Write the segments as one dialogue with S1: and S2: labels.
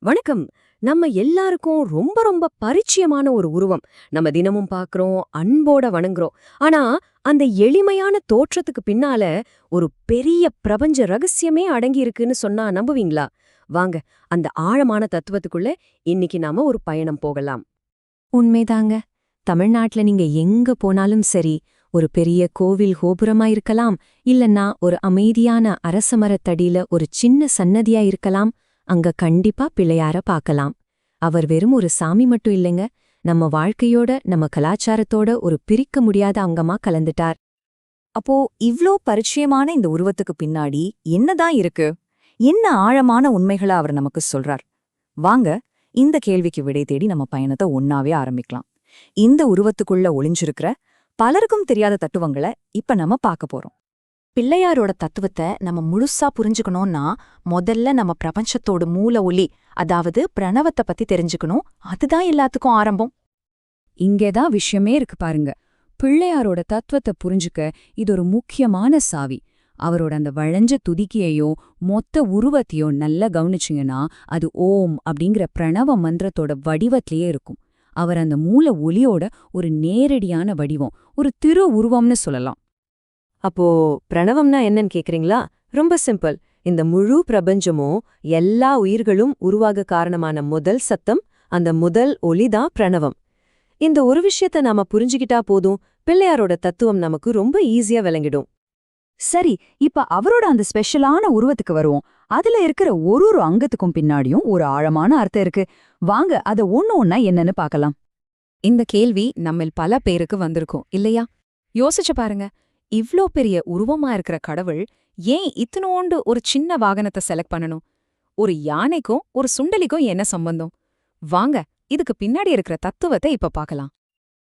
S1: வணக்கம். நம்ம எல்லாருக்கும் ரொம்ப ரொம்ப பரிச்சயமான ஒரு உருவம். நம்ம தினமும் பார்க்கறோம், அன்போட வணங்குறோம். ஆனா, அந்த எளிமையான தோற்றத்துக்கு பின்னால ஒரு பெரிய பிரபஞ்ச ரகசியமே அடங்கி இருக்குன்னு சொன்னா நம்புவீங்களா? வாங்க, அந்த ஆழமான தத்துவத்துக்குள்ள இன்னைக்கு நாம ஒரு பயணம் போகலாம்.
S2: உண்மைதாங்க. தமிழ்நாட்டுல நீங்க எங்க போனாலும் சரி, ஒரு பெரிய கோவில் கோபுரமா இருக்கலாம், இல்லன்னா ஒரு அமைதியான அரசமரத்தடியில ஒரு சின்ன சன்னதியா இருக்கலாம், அங்க கண்டிப்பா பிள்ளையார பார்க்கலாம். அவர் வெறும் ஒரு சாமி மட்டும் இல்லைங்க, நம்ம வாழ்க்கையோட, நம்ம கலாச்சாரத்தோட ஒரு பிரிக்க முடியாத அங்கமா கலந்துட்டார்.
S3: அப்போ இவ்ளோ பரிச்சயமான இந்த உருவத்துக்கு பின்னாடி என்னதான் இருக்கு? என்ன ஆழமான உண்மைகள அவர் நமக்கு சொல்றார்? வாங்க, இந்த கேள்விக்கு விடை தேடி நம்ம பயணத்தை ஒன்னாவே ஆரம்பிக்கலாம். இந்த உருவத்துக்குள்ள ஒளிஞ்சிருக்கிற பலருக்கும் தெரியாத தத்துவங்கள இப்ப நம்ம பார்க்க போறோம். பிள்ளையாரோட தத்துவத்தை நம்ம முழுசா புரிஞ்சுக்கணும்னா முதல்ல நம்ம பிரபஞ்சத்தோட மூல ஒலி, அதாவது பிரணவத்தை பத்தி தெரிஞ்சுக்கணும். அதுதான் எல்லாத்துக்கும் ஆரம்பம்.
S2: இங்கேதான் விஷயமே இருக்கு பாருங்க. பிள்ளையாரோட தத்துவத்தை புரிஞ்சுக்க இது ஒரு முக்கியமான சாவி. அவரோட அந்த வளைஞ்ச துதிக்கையோ மொத்த உருவத்தையோ நல்லா கவனிச்சிங்கன்னா அது ஓம் அப்படிங்கிற பிரணவ மந்திரத்தோட வடிவத்திலேயே இருக்கும். அவர் அந்த மூல ஒலியோட ஒரு நேரடியான வடிவம், ஒரு திரு உருவம்னு சொல்லலாம்.
S1: அப்போ பிரணவம்னா என்னன்னு கேக்குறீங்களா? ரொம்ப சிம்பிள். இந்த முழு பிரபஞ்சமும் எல்லா உயிர்களும் உருவாக காரணமான முதல் சத்தம், அந்த முதல் ஒலிதான் பிரணவம். இந்த ஒரு விஷயத்த நாம புரிஞ்சுக்கிட்டா போதும், பிள்ளையாரோட தத்துவம் நமக்கு ரொம்ப ஈஸியா விளங்கிடும்.
S3: சரி, இப்ப அவரோட அந்த ஸ்பெஷலான உருவத்துக்கு வருவோம். அதுல இருக்கிற ஒரு அங்கத்துக்கும் பின்னாடியும் ஒரு ஆழமான அர்த்தம் இருக்கு. வாங்க, அத ஒண்ணா என்னன்னு பார்க்கலாம்.
S2: இந்த கேள்வி நம்மில் பல பேருக்கு வந்திருக்கும் இல்லையா? யோசிச்சு பாருங்க, இவ்ளோ பெரிய உருவமா இருக்கிற கடவுள் ஏன் இத்தனோண்டு ஒரு சின்ன வாகனத்தை செலக்ட் பண்ணணும்? ஒரு யானைக்கும் ஒரு சுண்டலிக்கும் என்ன சம்பந்தம்? வாங்க, இதுக்கு பின்னாடி இருக்கிற தத்துவத்தை இப்ப பார்க்கலாம்.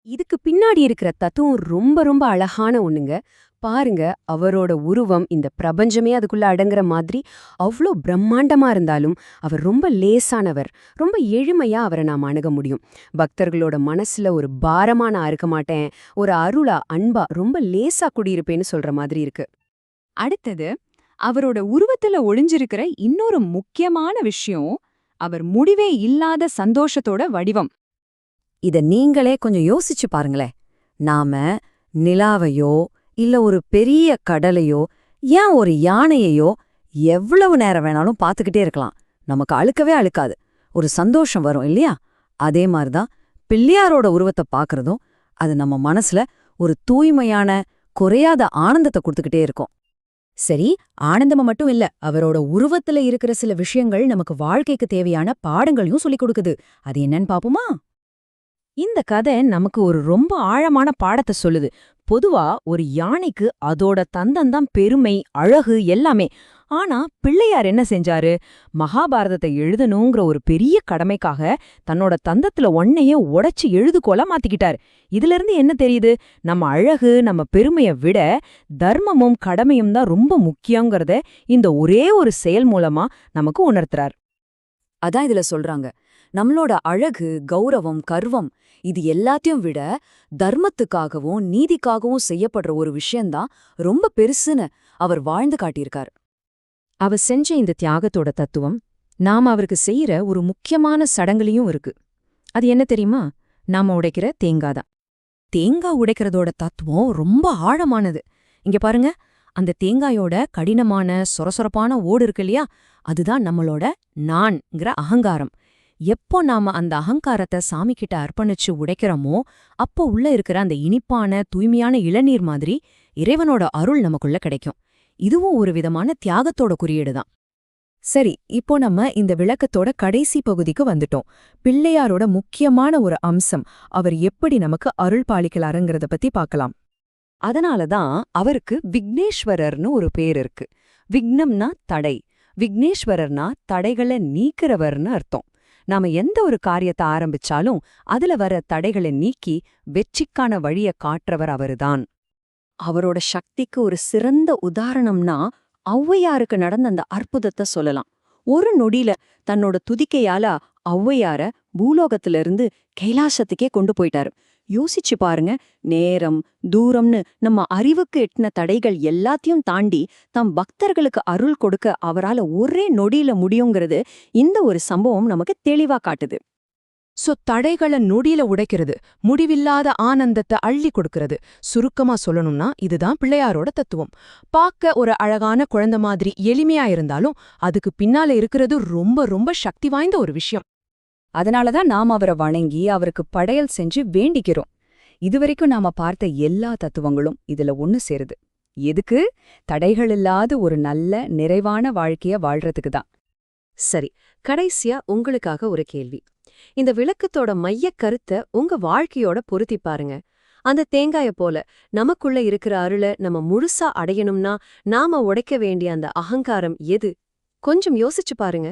S1: இதுக்கு பின்னாடி இருக்கிற தத்துவம் ரொம்ப ரொம்ப அழகான ஒண்ணுங்க. பாருங்க, அவரோட உருவம் இந்த பிரபஞ்சமே அதுக்குள்ள அடங்குற மாதிரி அவ்ளோ பிரம்மாண்டமா இருந்தாலும் அவர் ரொம்ப லேசானவர். ரொம்ப எளிமையா அவரை நாம் அணுக முடியும். பக்தர்களோட மனசுல ஒரு பாரமா நான் இருக்க மாட்டேன், ஒரு அருளா அன்பா ரொம்ப லேசா குடியிருப்பேன்னு சொல்ற மாதிரி இருக்கு.
S2: அடுத்தது, அவரோட உருவத்துல ஒளிஞ்சிருக்கிற இன்னொரு முக்கியமான விஷயம், அவர் முடிவே இல்லாத சந்தோஷத்தோட வடிவம்.
S3: இத நீங்களே கொஞ்சம் யோசிச்சு பாருங்களேன். நாம நிலாவையோ இல்ல ஒரு பெரிய கடலையோ ஏன் ஒரு யானையையோ எவ்வளவு நேரம் வேணாலும் பார்த்துக்கிட்டே இருக்கலாம். நமக்கு அழுக்கவே அழுக்காது. ஒரு சந்தோஷம் வரும் இல்லையா? அதே மாதிரிதான் பிள்ளையாரோட உருவத்தை பார்க்கறதும் அது நம்ம மனசுல ஒரு தூய்மையான குறையாத ஆனந்தத்தை கொடுத்துக்கிட்டே இருக்கும்.
S2: சரி, ஆனந்தமா மட்டும் இல்ல, அவரோட உருவத்துல இருக்கிற சில விஷயங்கள் நமக்கு வாழ்க்கைக்கு தேவையான பாடங்களையும் சொல்லிக் கொடுக்குது. அது என்னன்னு பாப்போமா? இந்த கதை நமக்கு ஒரு ரொம்ப ஆழமான பாடத்தை சொல்லுது. பொதுவா ஒரு யானைக்கு அதோட தந்தம்தான் பெருமை, அழகு எல்லாமே. ஆனா பிள்ளையார் என்ன செஞ்சாரு? மகாபாரதத்தை எழுதணுங்கிற ஒரு பெரிய கடமைக்காக தன்னோட தந்தத்துல ஒன்னையே உடைச்சு எழுதுகோலா மாத்திக்கிட்டார். இதுல இருந்து என்ன தெரியுது? நம்ம அழகு, நம்ம பெருமைய விட தர்மமும் கடமையும் தான் ரொம்ப முக்கியங்கிறத இந்த ஒரே ஒரு செயல் மூலமா நமக்கு உணர்த்துறார்.
S3: அதான் இதுல சொல்றாங்க, நம்மளோட அழகு, கௌரவம், கர்வம் இது எல்லாத்தையும் விட தர்மத்துக்காகவும் நீதிக்காகவும் செய்யப்படுற ஒரு விஷயம்தான் ரொம்ப பெருசுன்னு அவர் வாழ்ந்து காட்டியிருக்கார்.
S2: அவர் செஞ்ச இந்த தியாகத்தோட தத்துவம் நாம அவருக்கு செய்யற ஒரு முக்கியமான சடங்குலையும் இருக்கு. அது என்ன தெரியுமா? நாம உடைக்கிற தேங்காதான். தேங்காய் உடைக்கிறதோட தத்துவம் ரொம்ப ஆழமானது. இங்க பாருங்க, அந்த தேங்காயோட கடினமான சொரசொரப்பான ஓடு இருக்கு இல்லையா, அதுதான் நம்மளோட நான்ங்கிற அகங்காரம். எப்போ நாம அந்த அகங்காரத்தை சாமிக்கிட்ட அர்ப்பணிச்சு உடைக்கிறோமோ அப்போ உள்ள இருக்கிற அந்த இனிப்பான தூய்மையான இளநீர் மாதிரி இறைவனோட அருள் நமக்குள்ள கிடைக்கும். இதுவும் ஒரு விதமான தியாகத்தோட குறியீடுதான். சரி, இப்போ நம்ம இந்த விளக்கத்தோட கடைசி பகுதிக்கு வந்துட்டோம். பிள்ளையாரோட முக்கியமான ஒரு அம்சம், அவர் எப்படி நமக்கு அருள் பாலிக்கலாருங்கிறத பத்தி பார்க்கலாம்.
S1: அதனாலதான் அவருக்கு விக்னேஸ்வரர்னு ஒரு பேர் இருக்கு. விக்னம்னா தடை, விக்னேஸ்வரர்னா தடைகளை நீக்கிறவர்னு அர்த்தம். நாம எந்த ஒரு காரியத்தை ஆரம்பிச்சாலும் அதுல வர தடைகளை நீக்கி வெற்றிக்கான வழிய காட்டுறவர் அவருதான். அவரோட சக்திக்கு ஒரு சிறந்த உதாரணம்னா ஔவையாருக்கு நடந்த அந்த அற்புதத்தை சொல்லலாம். ஒரு நொடியில தன்னோட துதிக்கையால ஔவையார பூலோகத்திலிருந்து கைலாசத்துக்கே கொண்டு போயிட்டாரு. யோசிச்சு பாருங்க, நேரம், தூரம்னு நம்ம அறிவுக்கு எட்டின தடைகள் எல்லாத்தையும் தாண்டி தம் பக்தர்களுக்கு அருள் கொடுக்க அவரால ஒரே நொடியில முடியுங்கிறது இந்த ஒரு சம்பவம் நமக்கு தெளிவா காட்டுது.
S2: தடைகளை நொடியில உடைக்கிறது, முடிவில்லாத ஆனந்தத்தை அள்ளி கொடுக்கிறது. சுருக்கமா சொல்லணும்னா இதுதான் பிள்ளையாரோட தத்துவம். பார்க்க ஒரு அழகான குழந்தை மாதிரி எளிமையா இருந்தாலும் அதுக்கு பின்னால இருக்கிறது ரொம்ப ரொம்ப சக்தி வாய்ந்த ஒரு விஷயம்.
S1: அதனாலதான் நாம் அவரை வணங்கி அவருக்கு படையல் செஞ்சு வேண்டிக்கிறோம். இதுவரைக்கும் நாம பார்த்த எல்லா தத்துவங்களும் இதுல ஒண்ணு சேருது. எதுக்கு? தடைகள் இல்லாத ஒரு நல்ல நிறைவான வாழ்க்கைய வாழ்றதுக்கு தான்.
S4: சரி, கடைசியா உங்களுக்காக ஒரு கேள்வி. இந்த விளக்கத்தோட மையக் கருத்தை உங்க வாழ்க்கையோட பொருத்தி பாருங்க. அந்த தேங்காய போல நமக்குள்ள இருக்கிற அருளை நம்ம முழுசா அடையணும்னா நாம உடைக்க வேண்டிய அந்த அகங்காரம் எது? கொஞ்சம் யோசிச்சு பாருங்க.